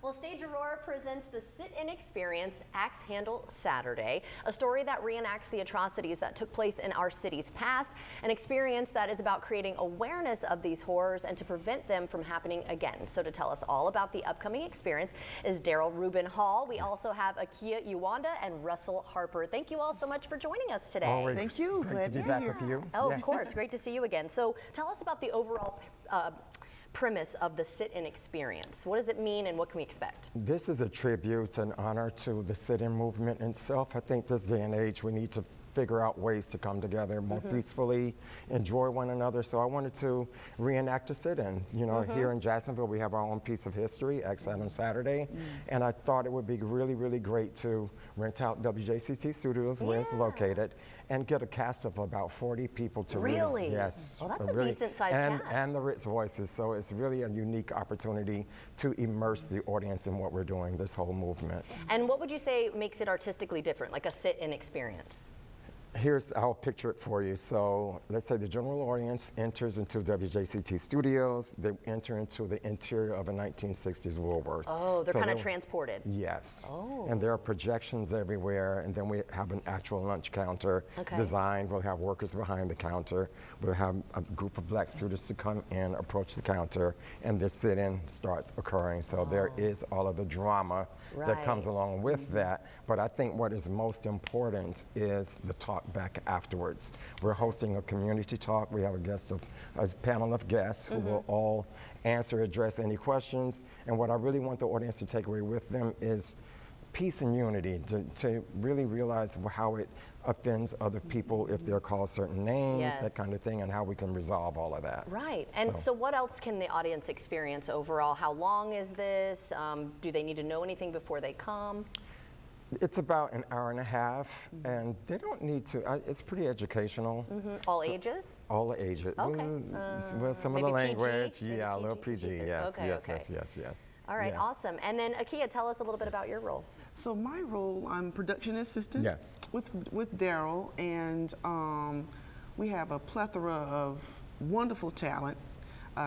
Well, Stage Aurora presents the Sit-In Experience Axe Handle Saturday, a story that reenacts the atrocities that took place in our city's past, an experience that is about creating awareness of these horrors and to prevent them from happening again. So to tell us all about the upcoming experience is Daryl Rubin Hall. We also have Akia Uwanda and Russell Harper. Thank you all so much for joining us today. Always. Thank you. Glad to be back with you. Oh, of course. Great to see you again. So tell us about the overall premise of the sit-in experience. What does it mean and what can we expect? This is a tribute and honor to the sit-in movement itself. I think this day and age we need to figure out ways to come together more peacefully, enjoy one another. So I wanted to reenact a sit-in. You know, here in Jacksonville we have our own piece of history, Axe Handle Saturday, and I thought it would be really, really great to rent out WJCT Studios where it's located and get a cast of about 40 people to Really? Yes. Well, that's a decent-sized cast. And the Ritz Voices, so it's really a unique opportunity to immerse the audience in what we're doing, this whole movement. And what would you say makes it artistically different, like a sit-in experience? I'll picture it for you. So let's say the general audience enters into WJCT Studios. They enter into the interior of a 1960s Woolworth. Oh, they're So kind of transported. Yes. Oh. And there are projections everywhere, and then we have an actual lunch counter designed. We'll have workers behind the counter. We'll have a group of black students to come in, approach the counter, and this sit-in starts occurring. So there is all of the drama that comes along with that. But I think what is most important is the talk back afterwards. We're hosting a community talk. We have a panel of guests who will all address any questions. And what I really want the audience to take away with them is peace and unity, to really realize how it offends other people if they're called certain names, that kind of thing, and how we can resolve all of that. Right. And so what else can the audience experience overall? How long is this? Do they need to know anything before they come? It's about an hour and a half, and they don't need to. It's pretty educational. All ages? All ages. Okay. Well, some of the maybe language, PG? yeah, a little PG, yes, yes. All right, Yes. awesome. And then Akia, tell us a little bit about your role. So my role, I'm production assistant with Daryl, and we have a plethora of wonderful talent.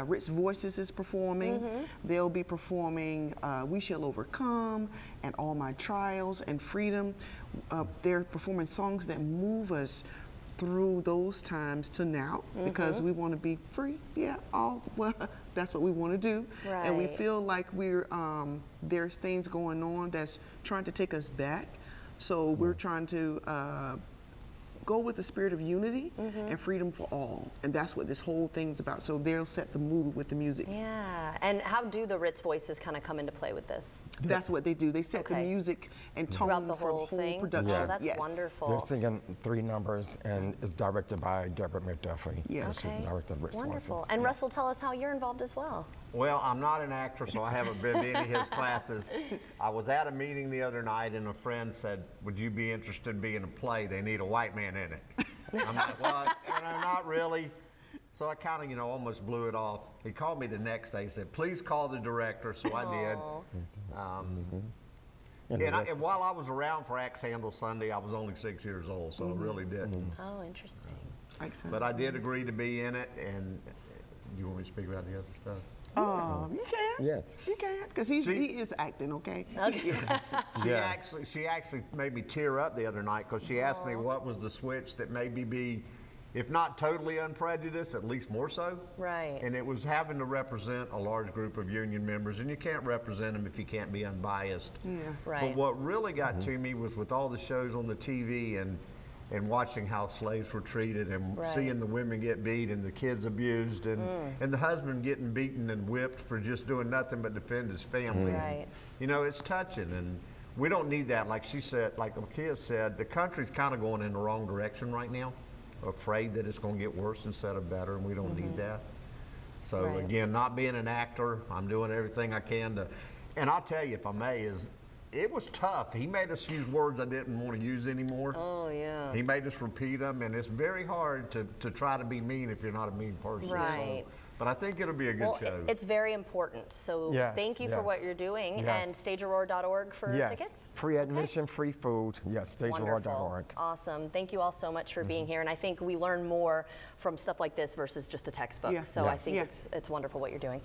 Ritz Voices is performing. They'll be performing We Shall Overcome and All My Trials and Freedom. They're performing songs that move us through those times to now, because we want to be free. Well, that's what we want to do. Right. And we feel like there's things going on that's trying to take us back. So we're trying to go with the spirit of unity and freedom for all. And that's what this whole thing's about. So they'll set the mood with the music. Yeah. And how do the Ritz Voices kind of come into play with this? That's what they do. They set the music and tone Throughout the for whole thing? production. Oh, that's wonderful. They're singing 3 numbers, and it's directed by Deborah McDuffie. Yes. She's the director of Ritz Wonderful. Voices. And Russell, tell us how you're involved as well. Well, I'm not an actor, so I haven't been to any of his classes. I was at a meeting the other night, and a friend said, would you be interested in being in a play? They need a white man in it. I'm like, well, not really. So I kind of, almost blew it off. He called me the next day. He said, please call the director. So I did. And while I was around for Axe Handle Sunday, I was only 6 years old, so I really didn't. Oh, interesting. Excellent. But I did agree to be in it, and you want me to speak about the other stuff? You can. Yes. You can, because he is acting, okay? He is acting. She actually made me tear up the other night because she asked me what was the switch that made me be, if not totally unprejudiced, at least more so. Right. And it was having to represent a large group of union members, and you can't represent them if you can't be unbiased. Yeah. Right. But what really got to me was with all the shows on the TV and watching how slaves were treated and seeing the women get beat and the kids abused and the husband getting beaten and whipped for just doing nothing but defend his family. Right. It's touching, and we don't need that. Like she said, like Akia said, the country's kind of going in the wrong direction right now, afraid that it's going to get worse instead of better, and we don't need that. So again, not being an actor, I'm doing everything I can to, and I'll tell you, if I may, it was tough. He made us use words I didn't want to use anymore. Oh, yeah. He made us repeat them, and it's very hard to try to be mean if you're not a mean person. Right. So, but I think it'll be a good show. It's very important. So thank you for what you're doing. And stageaurora.org for tickets? Free admission, free food. Yes, stageaurora.org. Awesome. Thank you all so much for being here. And I think we learn more from stuff like this versus just a textbook. Yeah. So I think it's wonderful what you're doing.